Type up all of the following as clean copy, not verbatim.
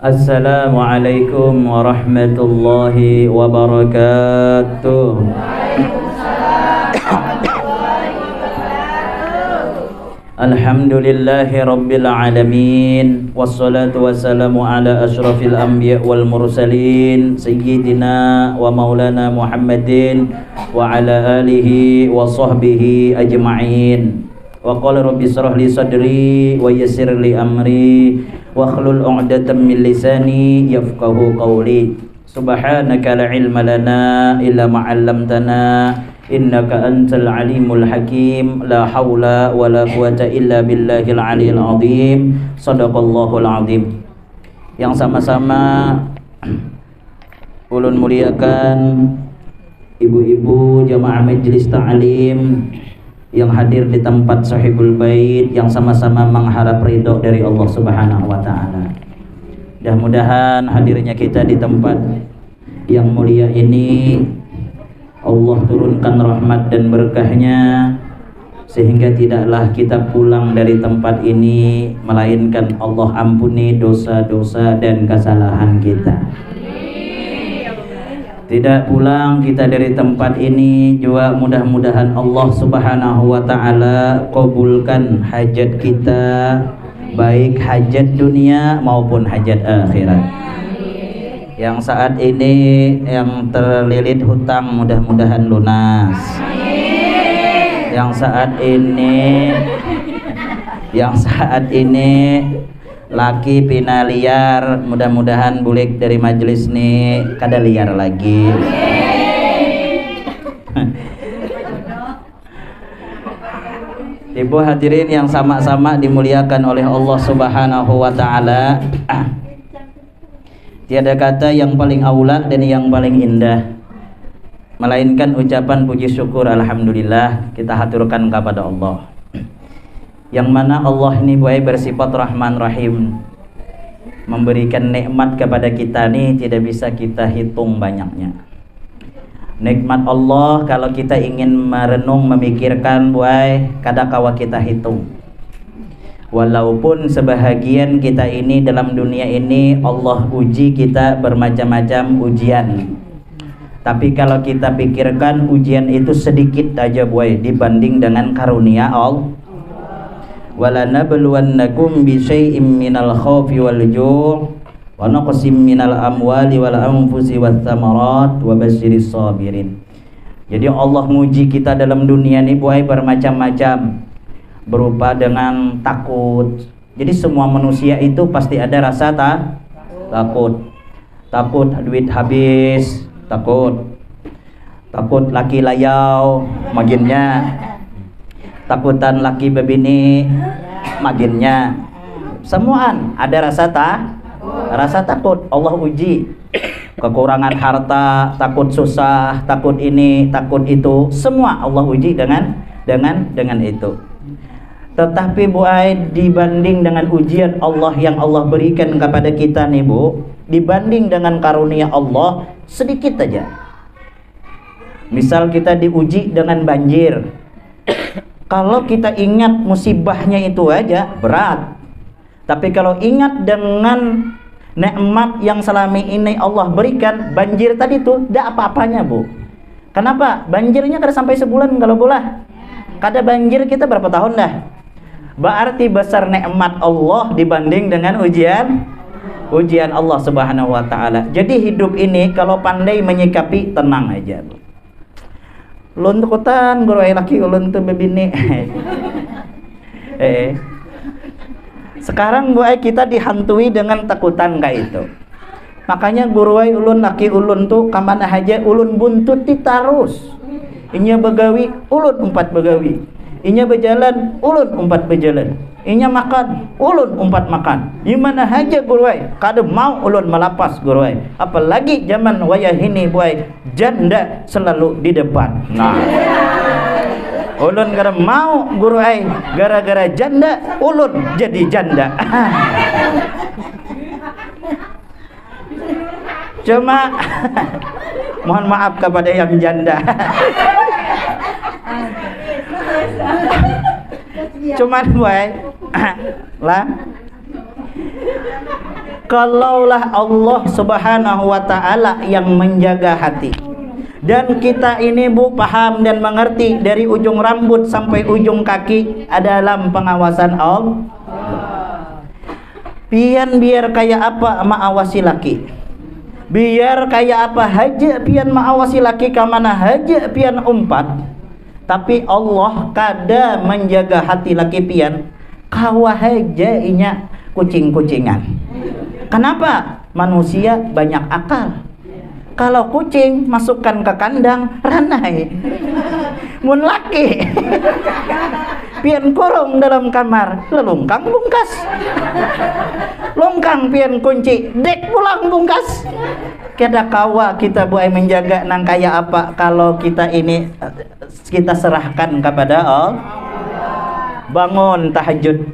Assalamualaikum warahmatullahi wabarakatuh. Alhamdulillahi rabbil alamin. Wassalatu wassalamu ala ashrafil anbiya wal mursalin sayyidina wa maulana Muhammadin wa ala alihi wa sahbihi ajma'in. Wa qala rabbi shrah li sadri wa yassir li amri wahlul 'uqdatam min lisani yafqahu qawli. Subhanaka la ilma lana illa ma 'allamtana innaka antal alimul hakim. La haula wala quwata illa billahil aliyil azim. Shadaqallahul azim. Yang sama-sama ulun muliakan ibu-ibu jamaah majelis ta'lim yang hadir di tempat sahibul bait, yang sama-sama mengharap ridho dari Allah Subhanahu wa taala. Mudah-mudahan hadirnya kita di tempat yang mulia ini Allah turunkan rahmat dan berkahnya, sehingga tidaklah kita pulang dari tempat ini melainkan Allah ampuni dosa-dosa dan kesalahan kita. Tidak pulang kita dari tempat ini juga mudah-mudahan Allah Subhanahu wa taala kabulkan hajat kita, baik hajat dunia maupun hajat akhirat. Yang saat ini yang terlilit hutang mudah-mudahan lunas. Yang saat ini laki pina liar, mudah-mudahan bulik dari majelis nih kada liar lagi. Ibu hadirin yang sama-sama dimuliakan oleh Allah Subhanahu wa taala. Tiada kata yang paling aula dan yang paling indah melainkan ucapan puji syukur alhamdulillah kita haturkan kepada Allah, yang mana Allah ini bersifat Rahman Rahim, memberikan nikmat kepada kita nih tidak bisa kita hitung banyaknya. Nikmat Allah kalau kita ingin merenung memikirkan kada kawa kita hitung. Walaupun sebahagian kita ini dalam dunia ini Allah uji kita bermacam-macam ujian, tapi kalau kita pikirkan ujian itu sedikit aja dibanding dengan karunia Allah. Wala nabluwannakum bi syai'im minal khaufi wal ju' wa naqsim minal amwali wal anfusi wath thamarat wa basyiris sabirin. Jadi Allah nguji kita dalam dunia ini bermacam-macam, berupa dengan takut. Jadi semua manusia itu pasti ada rasa takut. Takut duit habis, takut laki layau maginnya, takutan laki bebini maginnya, semuaan ada rasa takut. Allah uji kekurangan harta, takut susah, takut ini, takut itu, semua Allah uji dengan itu. Tetapi dibanding dengan ujian Allah yang Allah berikan kepada kita nih dibanding dengan karunia Allah sedikit aja. Misal kita diuji dengan banjir, kalau kita ingat musibahnya itu aja berat. Tapi kalau ingat dengan nikmat yang selama ini Allah berikan, banjir tadi tuh tidak apa-apanya Kenapa? Banjirnya kada sampai sebulan kalau bola. Kada banjir kita berapa tahun dah. Berarti besar nikmat Allah dibanding dengan ujian Allah Subhanahu wa taala. Jadi hidup ini kalau pandai menyikapi, tenang aja. Ulun takutan guru laki ulun tuh bebini. Sekarang kita dihantui dengan takutan kayak itu. Makanya guru ulun laki ulun tuh kamana aja ulun buntuti tarus. Inya begawi, ulun 4 begawi. Inya berjalan, ulun 4 berjalan. Inya makan, ulun 4 makan. Gimana aja guru kada mau ulun melapas guru. Apalagi zaman wayah ini janda selalu di depan. Nah, ulun kada mau guru gara-gara janda ulun jadi janda. Cuma mohon maaf kepada yang janda. Cuman lah Kalaulah Allah Subhanahu wa taala yang menjaga hati, dan kita ini Bu paham dan mengerti dari ujung rambut sampai ujung kaki dalam pengawasan Allah. Pian biar kayak apa mengawasi laki, biar kayak apa haja pian mengawasi laki kamana haja pian umpat, tapi Allah kada menjaga hati laki pian kawa haja inya kucing-kucingan. Kenapa? Manusia banyak akal. Kalau kucing masukkan ke kandang ranai, mun laki pian kurung dalam kamar lelungkang bungkas, longkang pian kunci dek pulang bungkas. Kada kawa kita buai menjaga nang kaya apa kalau kita ini kita serahkan kepada Allah. Bangun tahajud,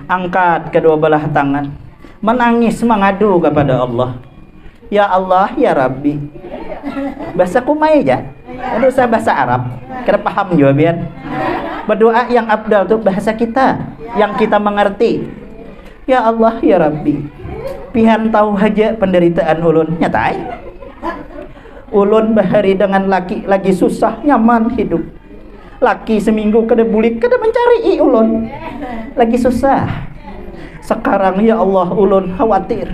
angkat kedua belah tangan, menangis mengadu kepada Allah. Ya Allah, ya Rabbi. Bahasa kumai aja. Aduh saya bahasa Arab. Kira paham juga biar. Berdoa yang abdal tuh bahasa kita, yang kita mengerti. Ya Allah, ya Rabbi. Pihan tahu aja penderitaan ulun nyatai. Ulun bahari dengan laki lagi susah nyaman hidup. Laki seminggu kada bulik kada mencari ulun. Lagi susah. Sekarang ya Allah ulun khawatir.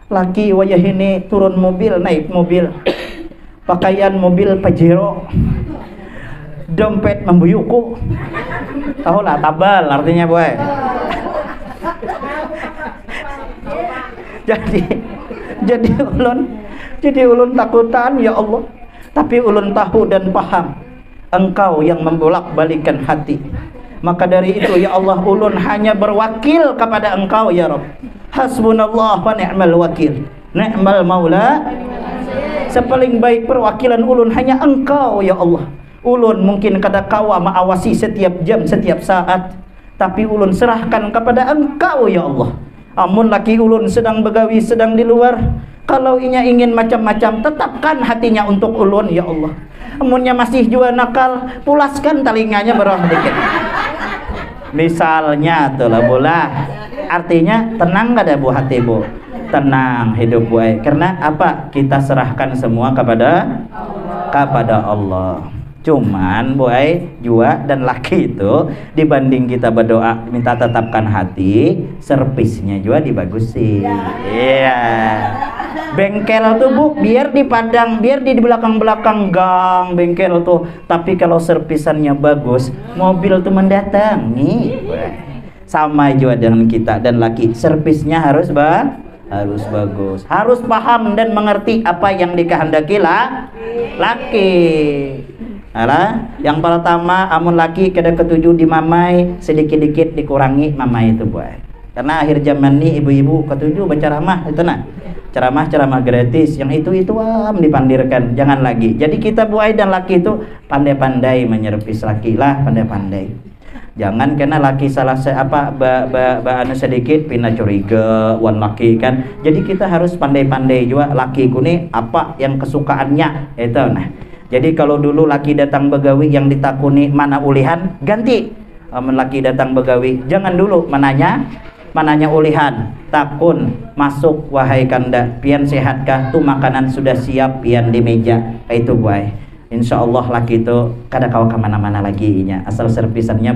Laki wayah ini turun mobil, naik mobil, pakaian mobil Pajero, dompet membuyuku, tahu lah tabal artinya boy. jadi ulun takutan ya Allah, tapi ulun tahu dan paham Engkau yang membolak-balikan hati. Maka dari itu ya Allah ulun hanya berwakil kepada Engkau ya Rabb. Hasbunallah wa ni'mal wakil, ni'mal maula. Sepaling baik perwakilan ulun hanya Engkau ya Allah. Ulun mungkin kada kawa mengawasi setiap jam setiap saat, tapi ulun serahkan kepada Engkau ya Allah. Amun laki ulun sedang begawi sedang di luar, kalau inya ingin macam-macam tetapkan hatinya untuk ulun ya Allah. Amunnya masih jua nakal, pulaskan telinganya berah dikit. Misalnya tuh lah bola. Artinya tenang gak ada bu hati bu, tenang hidup bu. Karena apa? Kita serahkan semua kepada Allah. Cuman bu jua dan laki itu dibanding kita berdoa minta tetapkan hati, servisnya juga dibagusin. Iya. Bengkel tuh bu biar di padang, biar di belakang-belakang gang bengkel tuh, tapi kalau servisannya bagus, mobil tuh mendatangi. Sama juga dengan kita dan laki, servisnya harus bagus, harus paham dan mengerti apa yang dikehendaki laki. Alah, yang pertama amun laki kada ketujuh dimamai, sedikit-dikit dikurangi mamai itu boy. Karena akhir zaman nih ibu-ibu ketujuh berceramah itu nah. Ceramah gratis, yang itu dipandirkan, jangan lagi. Jadi kita buai dan laki itu pandai-pandai menyervis laki lah, pandai-pandai. Jangan kena laki salah anu sedikit pindah curiga wan laki kan. Jadi kita harus pandai-pandai juga laki kuni apa yang kesukaannya itu nah. Jadi kalau dulu laki datang begawi yang ditakuni mana ulihan ganti. Laki datang begawi jangan dulu mananya ulihan, takun masuk wahai kanda pian sehatkah tuh makanan sudah siap pian di meja itu buai. Insyaallah laki itu kada kawa kemana-mana lagi inya asal servisannya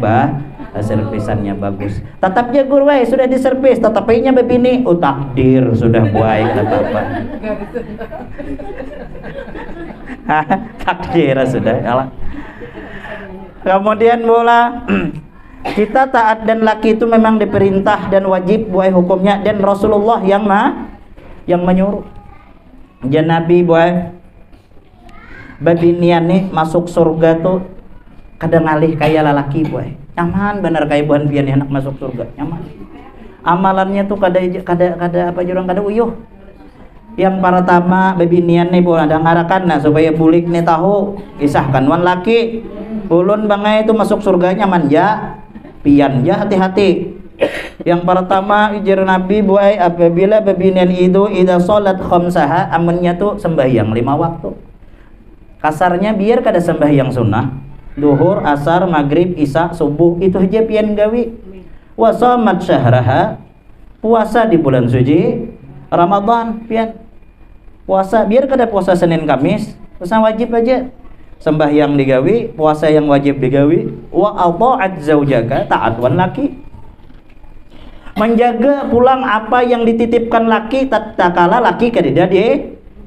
servisannya bagus. Tetap jagur wae sudah diservis, tetap inya bebini takdir sudah buai apa-apa. Takdir sudah kalah. Kemudian bola kita taat dan laki itu memang diperintah dan wajib buai hukumnya, dan Rasulullah yang menyuruh. Jan Nabi buai babinian nih masuk surga tuh kadang ngalih kayak lalaki buai. Nyaman bener kayak buan pian anak masuk surga, nyaman. Amalannya tuh kada apa jurang kada uyuh. Yang pertama babinian nih buan ada ngarakan nah supaya bulik nih tahu kisahkan wan laki ulun bangai itu masuk surga nyaman ya. Pian ya hati-hati. Yang pertama ujar Nabi buai apabila babinian itu idza salat khamsaha amunnya tuh sembahyang 5 waktu. Kasarnya biar kada sembahyang sunnah, duhur, asar, maghrib, isya, subuh itu aja pian gawi. Wa shamat syahraha, puasa di bulan suci Ramadan pian puasa biar kada puasa Senin Kamis, puasa wajib aja. Sembahyang digawi, puasa yang wajib digawi, wa ata'at zaujaka, taat wan laki. Menjaga pulang apa yang dititipkan laki tatkala laki kada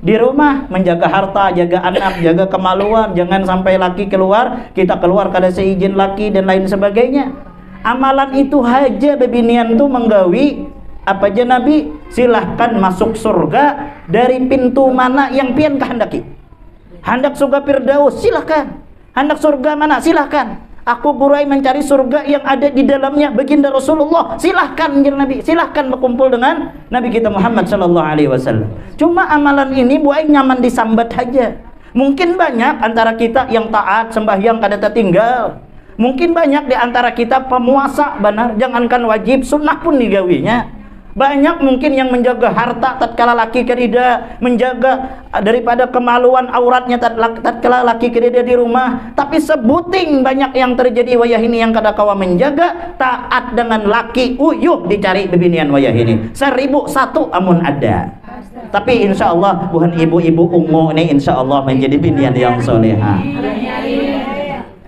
di rumah, menjaga harta, jaga anak, jaga kemaluan, jangan sampai laki keluar, kita keluar kada seizin laki dan lain sebagainya. Amalan itu haja bebinian tuh menggawi apa aja Nabi, silahkan masuk surga dari pintu mana yang pian kehendaki. Hendak surga Firdaus, silahkan. Hendak surga mana, silahkan. Aku gurai mencari surga yang ada di dalamnya baginda Rasulullah, silahkan Nabi, silahkan berkumpul dengan Nabi kita Muhammad sallallahu alaihi wasallam. Cuma amalan ini buai nyaman disambat aja. Mungkin banyak antara kita yang taat sembahyang kada tertinggal. Mungkin banyak di antara kita pemuasa benar, jangankan wajib, sunnah pun digawinya. Banyak mungkin yang menjaga harta tatkala laki kerida, menjaga daripada kemaluan auratnya tatkala laki kerida di rumah. Tapi sebuting banyak yang terjadi wayah ini yang kada kawa menjaga, taat dengan laki uyuh dicari bebinian wayah ini 1001 amun ada. Tapi insya Allah bukan ibu-ibu ungu ini insya Allah menjadi binian yang soleha.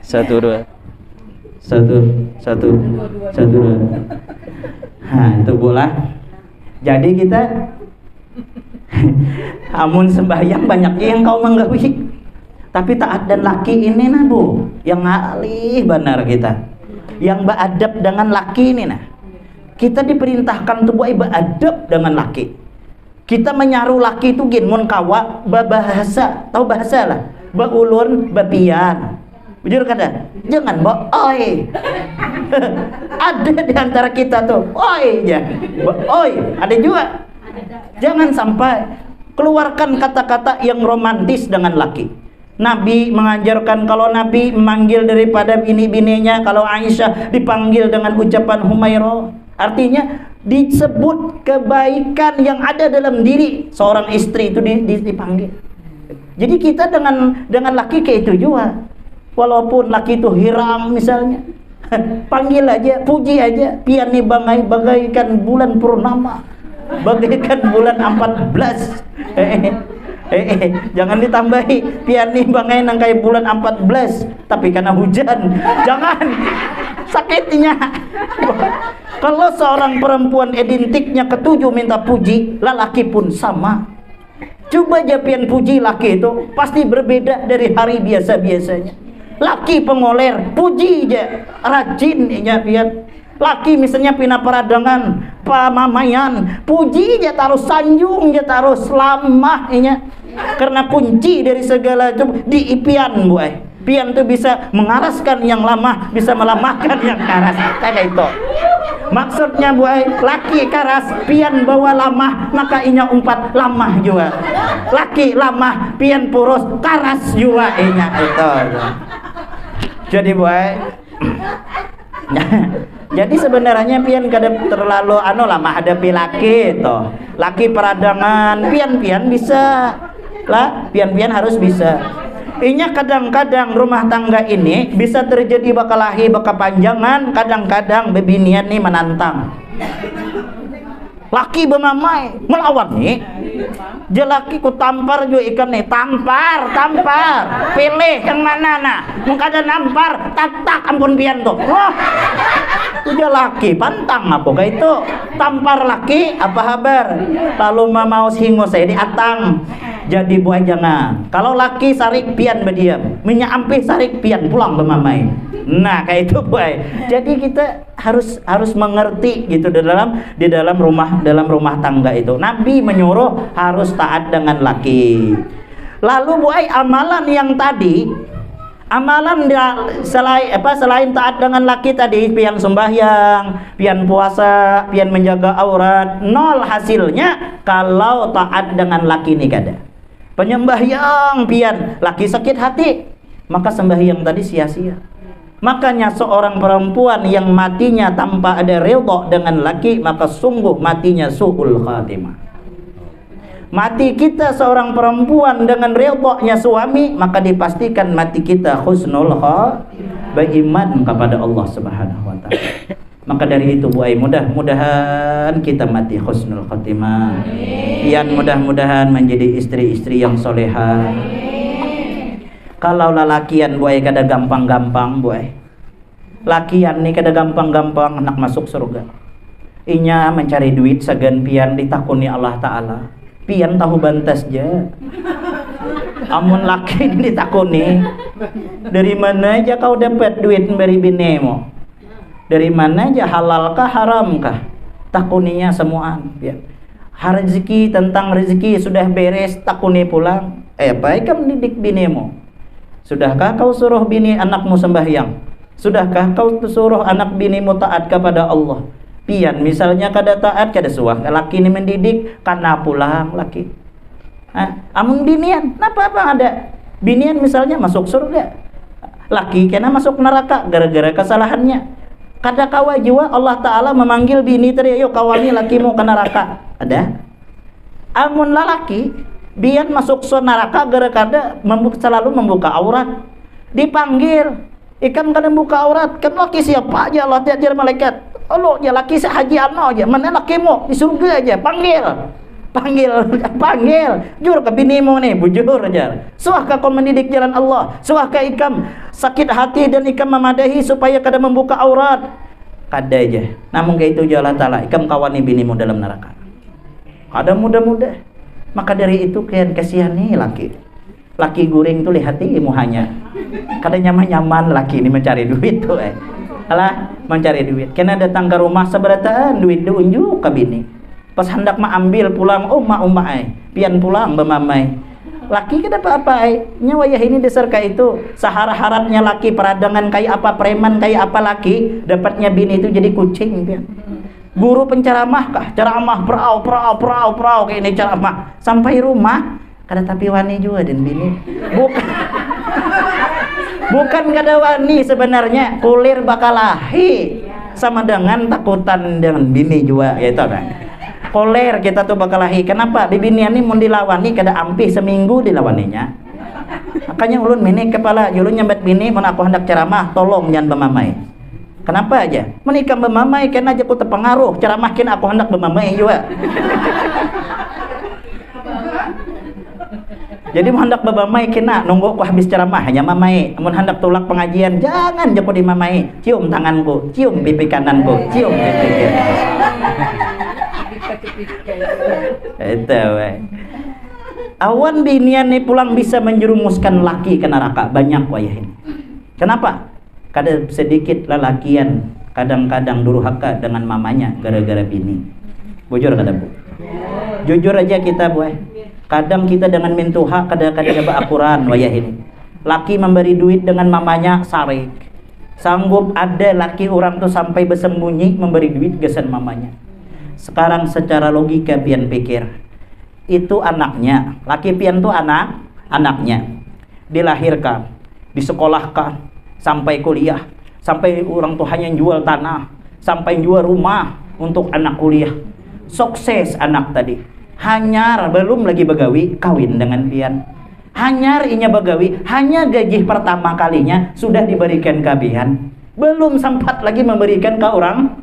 Satu dua. Nah itu bola. Jadi kita amun sembahyang banyaknya yang kau menggawi, tapi taat dan laki ini nah bu, yang ngalih benar kita, yang beradab dengan laki ini nah. Kita diperintahkan tuh buat beradab dengan laki. Kita menyaru laki itu gin mun kawa bahasa, tahu bahasa lah, baulun bapian. Jujur kada, jangan oi. Ada di antara kita tuh, oi ya, oi. Ada juga. Jangan sampai keluarkan kata-kata yang romantis dengan laki. Nabi mengajarkan kalau Nabi memanggil daripada bini-bininya, kalau Aisyah dipanggil dengan ucapan Humairah, artinya disebut kebaikan yang ada dalam diri seorang istri itu dipanggil. Jadi kita dengan laki kayak itu juga. Walaupun laki itu hirang misalnya, panggil aja, puji aja. Pian nih bagaikan bulan purnama, bagaikan bulan 14. Jangan ditambahi pian nih bagai nangkai bulan 14, tapi karena hujan. Jangan, sakitnya. Kalau seorang perempuan identiknya ketujuh minta puji, lelaki pun sama. Coba aja pian puji laki itu, pasti berbeda dari hari biasa-biasanya. Laki pengoler, puji aja, rajin aja pian. Laki misalnya pina peradangan, pamamayan, puji aja, taruh sanjung aja, taruh selamah aja. Karena kunci dari segala itu di pian buai. Pian itu bisa mengaraskan yang lama, bisa melamahkan yang karas. Kayak itu. Maksudnya buai, laki karas, pian bawa lama, maka inya umpat lama juga. Laki lama, pian purus, karas juga inya itu. Jadi buai, jadi sebenarnya pian kada terlalu lama hadapi laki itu. Laki peradangan, pian bisa lah, pian harus bisa. Inya kadang-kadang rumah tangga ini bisa terjadi bakalahi bakapanjangan, kadang-kadang bebinian nih menantang. Laki bermamai melawan nih, jelaki ku tampar juga ikan nih, tampar, pilih yang mana nah, mengkada nampar, tak ampun pian tuh. Wah, jelaki pantang apa kayak itu, tampar laki apa kabar, lalu mau singo saya di atang. Jadi buah jangan. Kalau laki sarik pian berdiam, menyampih sarik pian pulang bermamai. Nah kayak itu buah. Jadi kita harus mengerti gitu di dalam rumah tangga itu. Nabi menyuruh harus taat dengan laki. Lalu buah amalan yang tadi, amalan selain taat dengan laki tadi, pian sembahyang, pian puasa, pian menjaga aurat, nol hasilnya kalau taat dengan laki ini kada. Penyembahyang pian, laki sakit hati, maka sembahyang tadi sia-sia. Makanya seorang perempuan yang matinya tanpa ada ridha dengan laki, maka sungguh matinya su'ul khatimah. Mati kita seorang perempuan dengan ridhanya suami, maka dipastikan mati kita husnul khatimah, beriman kepada Allah Subhanahu wa taala. Maka dari itu Bu Ai, mudah-mudahan kita mati husnul khotimah. Pian mudah-mudahan menjadi istri-istri yang solehah. Kalau lalakian Bu Ai kada gampang-gampang Bu Ai. Lakian nih kada gampang-gampang nak masuk surga. Inya mencari duit sagan pian ditakuni Allah Ta'ala. Pian tahu bantas je. Amun laki ditakuni, dari mana aja kau dapat duit beri binemu? Dari mana aja, halal kah haram kah? Takuninya semuaan ya. Rezeki, tentang rezeki sudah beres, takuni pulang. Baik kamu didik binemu. Sudahkah kau suruh bini anakmu sembahyang? Sudahkah kau suruh anak binimu taat kepada Allah? Pian misalnya kada taat, kada suah laki ini mendidik, karena pulang laki. Amun binian, apa ada? Binian misalnya masuk surga, laki kena masuk neraka gara-gara kesalahannya. Kada kawa jiwa Allah Ta'ala memanggil bini tadi, ayo kawani lakimu ke neraka. Ada? Amun lalaki, biar masuk neraka gara-gara selalu membuka aurat. Dipanggil, ikan kada membuka aurat. Kan laki siapa aja Allah tiap malaikat. Allah ya laki sehaji ano aja. Mana lakimu? Di surga aja. Panggil. Jur ke binimu nih, bujur aja. Suahkah kau mendidik jalan Allah? Suahkah ikam sakit hati dan ikam memadahi supaya kada membuka aurat? Kada aja. Namun kayak itu Allah Ta'ala, ikam kawani binimu dalam neraka. Ada muda-muda. Maka dari itu kian kasihan nih laki. Laki guring tuh lihati muhanya. Kada nyaman-nyaman laki ini mencari duit tuh Alah, mencari duit. Kena datang ke rumah seberataan duit diunjuk ke bini. Pas hendak ambil pulang, pian pulang bemamai. Laki kada apa-apa nyawa ya ini dasar kayak itu. Sahara-haratnya laki peradangan kayak apa, preman kayak apa laki, dapatnya bini itu jadi kucing pian. Guru penceramah kah? Ceramah prau kayak ini ceramah. Sampai rumah kada tapi wani juga dan bini. Bukan kada wani sebenarnya, kulir bakalahi sama dengan takutan dengan bini juga gitu kan. Koler kita tuh bakal lahi. Kenapa? Bibinian ini mau dilawani kada ampih seminggu dilawaninya. Makanya ulun mini kepala ulun nyambat bini mun aku hendak ceramah tolong jangan bemamai. Kenapa aja? Menikah bemamai kena aja ku terpengaruh ceramah kena aku hendak bemamai juga. Jadi mun hendak bemamai kena nunggu ku habis ceramah hanya mamai. Mun hendak tulak pengajian jangan jago dimamai. Cium tanganku, cium pipi kananku, cium pipi kiri. Itu awan binian nih pulang bisa menjerumuskan laki ke neraka banyak wayah ini. Kenapa? Kada sedikit lelakian kadang-kadang durhaka dengan mamanya gara-gara bini. Bujur kada Bu? Jujur aja kita Bu. Kadang kita dengan mintuha kadang-kadang akuran wayah ini. Laki memberi duit dengan mamanya sarik. Sanggup ada laki orang tuh sampai bersembunyi memberi duit gesan mamanya. Sekarang secara logika pian pikir, itu anaknya, laki pian tuh anaknya dilahirkan, disekolahkan, sampai kuliah, sampai orang tuh hanya jual tanah, sampai jual rumah untuk anak kuliah. Sukses anak tadi, hanyar belum lagi begawi kawin dengan pian. Hanyar inya begawi, hanya gaji pertama kalinya sudah diberikan ke pian. Belum sempat lagi memberikan ke orang.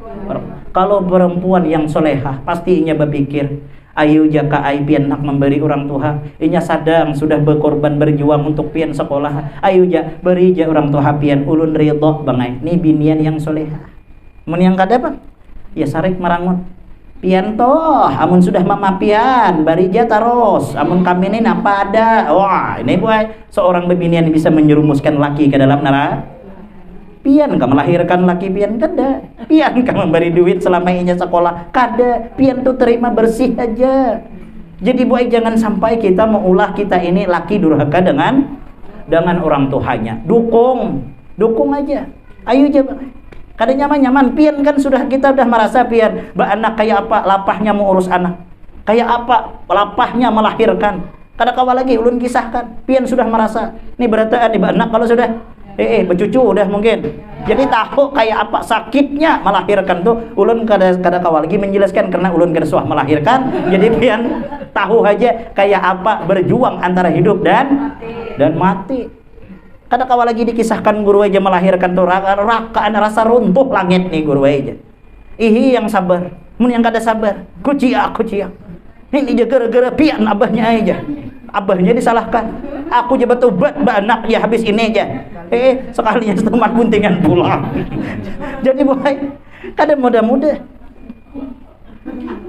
Kalau perempuan yang solehah pasti inya berpikir, ayo jaka ai pian nak memberi orang tua, inya sadang sudah berkorban berjuang untuk pian sekolah, ayo ja beri ja orang tua pian ulun ridho bangai ni binian yang solehah. Mun yang kada bang ya sarik marangun pian toh amun sudah mama pian bari ja taros, amun kami ini apa ada. Wah ini boy seorang bebinian bisa menjerumuskan laki ke dalam neraka. Pian ka melahirkan laki pian kada. Pian ka memberi duit selama inya sekolah kada. Pian tuh terima bersih aja. Jadi boy jangan sampai kita mengulah kita ini laki durhaka dengan orang tuanya. Dukung aja. Ayo aja bang. Kada nyaman pian kan sudah kita udah merasa pian anak kayak apa lapahnya mau urus anak. Kayak apa lapahnya melahirkan. Kada kawa lagi ulun kisahkan. Pian sudah merasa ini berataan iba anak kalau sudah bercucu udah mungkin. Jadi tahu kayak apa sakitnya melahirkan tuh. Ulun kada kawal lagi menjelaskan karena ulun kada suah melahirkan. Jadi pian tahu aja kayak apa berjuang antara hidup dan mati. Kada kawal lagi dikisahkan guru aja melahirkan tuh rasa runtuh langit nih guru aja. Ihi yang sabar, mun yang kada sabar, kucia. Ini aja gara-gara pian abahnya aja. Abahnya disalahkan. Aku aja bertobat, anak ya habis ini aja. Sekalinya setemat buntingan pulang. Jadi boy, kada muda-muda.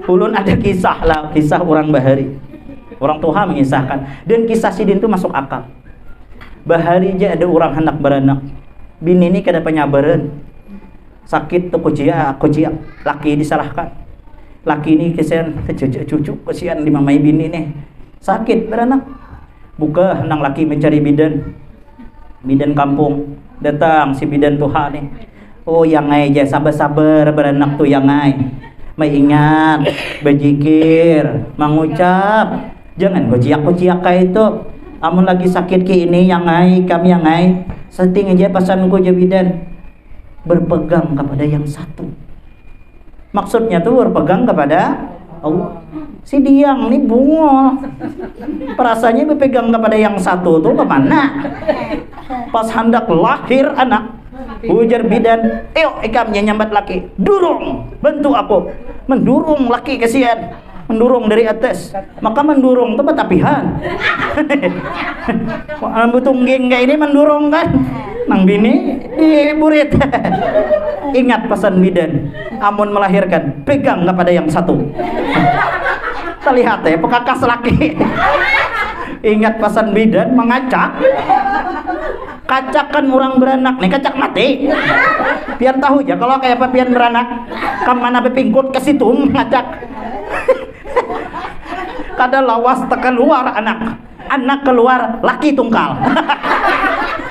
Ulun ada kisah orang Bahari. Orang tua mengisahkan, dan kisah sidin itu masuk akal. Bahari aja ada orang hendak beranak. Bini ini kada penyabaran. Sakit tuh kucia, laki disalahkan. Laki ini kesian cucu kesian dimamai bini nih. Sakit beranak. Buka hendak laki mencari bidan kampung. Datang si bidan Tuhan nih. Oh yang aja sabar-sabar beranak tuh yang mai ingat bejikir mengucap. Jangan kuciak kayak itu. Amun lagi sakit ke ini yang kami yang setting aja pesanku aja bidan. Berpegang kepada yang satu. Maksudnya tuh berpegang kepada Allah. Si Diang nih bungol. Perasaannya berpegang kepada yang satu tuh kemana? Pas hendak lahir anak, ujar bidan, "Ayo ikamnya nyambat laki, durung, bantu aku." Mendurung laki kesian, mendurung dari atas. Maka mendurung tuh betapihan. Butungging kayak ini mendurung kan? Nang bini burit. Ingat pesan bidan, amun melahirkan pegang kepada yang satu. Terlihat ya pekakas laki. Ingat pesan bidan mengacak. Kacakan orang beranak nih, kacak mati. Pian tahu ya kalau kayak apa pian beranak, kamana bepingkut ke situ ngacak. Kada lawas keluar anak keluar laki tungkal.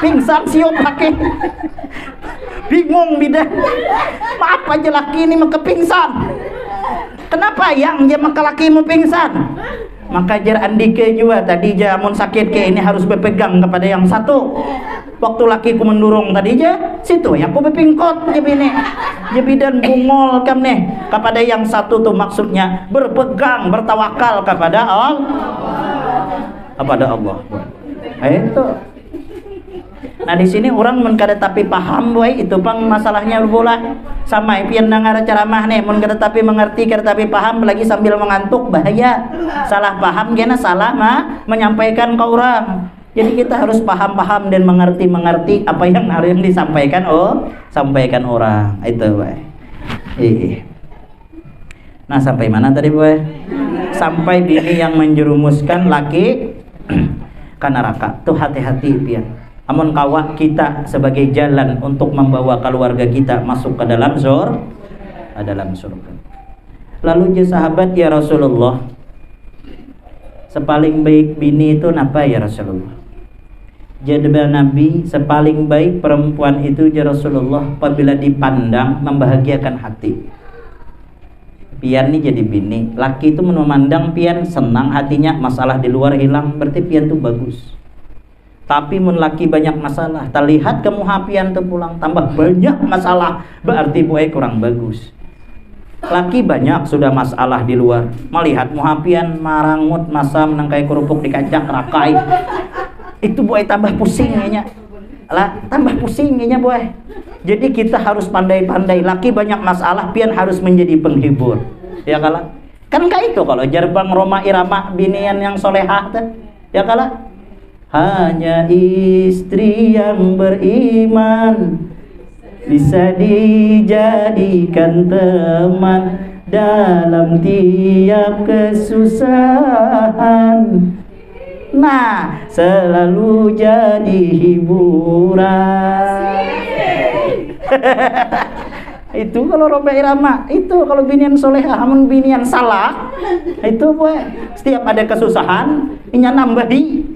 Pingsan siop laki. Bingung bidan. Maaf aja laki ini maka pingsan. Kenapa yang dia maka laki mau pingsan? Maka jar andike juga tadi jamun sakit ke ini harus berpegang kepada yang satu. Waktu lakiku mendurung tadi aja situ yang aku bepingkot aja bini. Ya bidan bungol kam nih kepada yang satu tuh maksudnya berpegang bertawakal kepada Allah. Itu. Nah di sini orang mun kada tapi paham boy itu pang masalahnya bola sama pian dengar ceramah nih mun kada tapi mengerti kada tapi paham lagi sambil mengantuk bahaya salah paham kena salah menyampaikan ke orang. Jadi kita harus paham dan mengerti apa yang harus disampaikan sampaikan orang itu boy. Nah sampai mana tadi boy? Sampai bini yang menjerumuskan laki ke neraka. Tuh hati-hati pian. Amun kawa kita sebagai jalan untuk membawa keluarga kita masuk ke dalam surga. Lalu je sahabat ya Rasulullah, sepaling baik bini itu napa ya Rasulullah? Jadi Nabi sepaling baik perempuan itu ya Rasulullah apabila dipandang membahagiakan hati. Pian nih jadi bini, laki itu memandang pian senang hatinya, masalah di luar hilang, berarti pian tuh bagus. Tapi mun laki banyak masalah, terlihat kemuhapian tuh pulang tambah banyak masalah, berarti boy kurang bagus. Laki banyak sudah masalah di luar, melihat muhapian marangut masam nangkai kerupuk dikacak rakai, itu boy tambah pusingnya lah, tambah pusingnya boy. Jadi kita harus pandai-pandai. Laki banyak masalah, pian harus menjadi penghibur, ya kalah. Kan kayak itu kalau jarbang Roma Irama binian yang solehah tuh, ya kalah. Hanya istri yang beriman bisa dijadikan teman dalam tiap kesusahan. Nah, selalu jadi hiburan. Itu kalau Roba Irama, itu kalau binian solehah, amun binian salah, itu boy, setiap ada kesusahan, inya nambahi.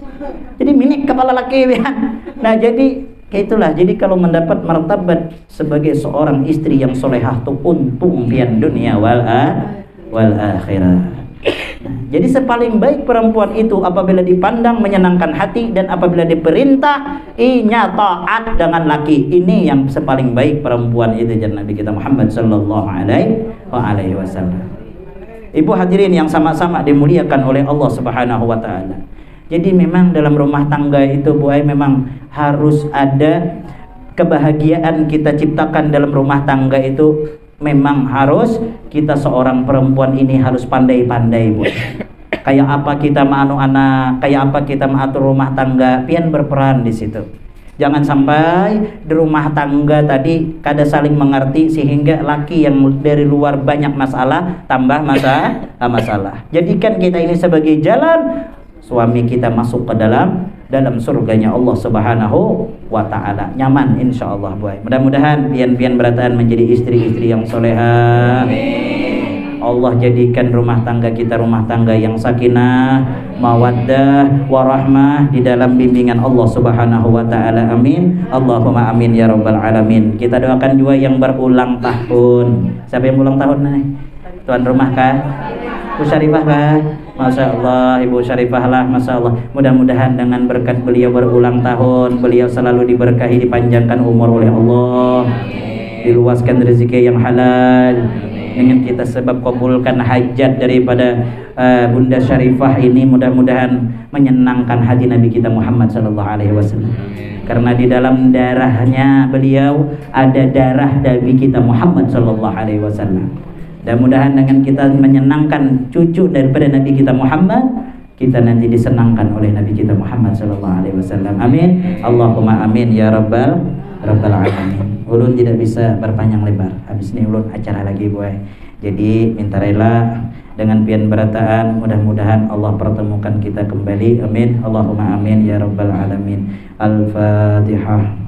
Jadi minik kepala laki kan. Nah jadi kayak itulah. Jadi kalau mendapat martabat sebagai seorang istri yang solehah tuh untung pian dunia wal akhirah. Jadi sepaling baik perempuan itu apabila dipandang menyenangkan hati dan apabila diperintah inya taat dengan laki. Ini yang sepaling baik perempuan itu jan Nabi kita Muhammad sallallahu alaihi wasallam. Ibu hadirin yang sama-sama dimuliakan oleh Allah Subhanahu wa taala. Jadi memang dalam rumah tangga itu buai memang harus ada kebahagiaan kita ciptakan dalam rumah tangga itu memang harus kita seorang perempuan ini harus pandai-pandai, Bu. Kayak apa kita menganu anak, kayak apa kita mengatur rumah tangga, pian berperan di situ. Jangan sampai di rumah tangga tadi kada saling mengerti sehingga laki yang dari luar banyak masalah tambah masalah. Jadikan kita ini sebagai jalan suami kita masuk ke dalam surganya Allah Subhanahu wa taala. Nyaman insyaallah, Bu. Mudah-mudahan pian-pian berataan menjadi istri-istri yang solehah. Allah jadikan rumah tangga kita rumah tangga yang sakinah, mawaddah, warahmah di dalam bimbingan Allah Subhanahu wa taala. Amin. Allahumma amin ya rabbal alamin. Kita doakan juga yang berulang tahun. Siapa yang ulang tahun nih? Tuan rumah kah? Bu Syarifah kah? Masya Allah, Ibu Syarifah lah, Masya Allah. Mudah-mudahan dengan berkat beliau berulang tahun, beliau selalu diberkahi, dipanjangkan umur oleh Allah, diluaskan rezeki yang halal, dengan kita sebab kabulkan hajat daripada Bunda Syarifah ini. Mudah-mudahan menyenangkan hati Nabi kita Muhammad sallallahu alaihi wasallam. Karena di dalam darahnya beliau ada darah Nabi kita Muhammad sallallahu alaihi wasallam. Dan mudahan dengan kita menyenangkan cucu daripada Nabi kita Muhammad, kita nanti disenangkan oleh Nabi kita Muhammad sallallahu alaihi wasallam. Amin. Allahumma amin ya rabbal alamin. Ulun tidak bisa berpanjang lebar. Habis ini ulun acara lagi, boy. Jadi minta rela dengan pian berataan, mudah-mudahan Allah pertemukan kita kembali. Amin. Allahumma amin ya rabbal alamin. Al-Fatihah.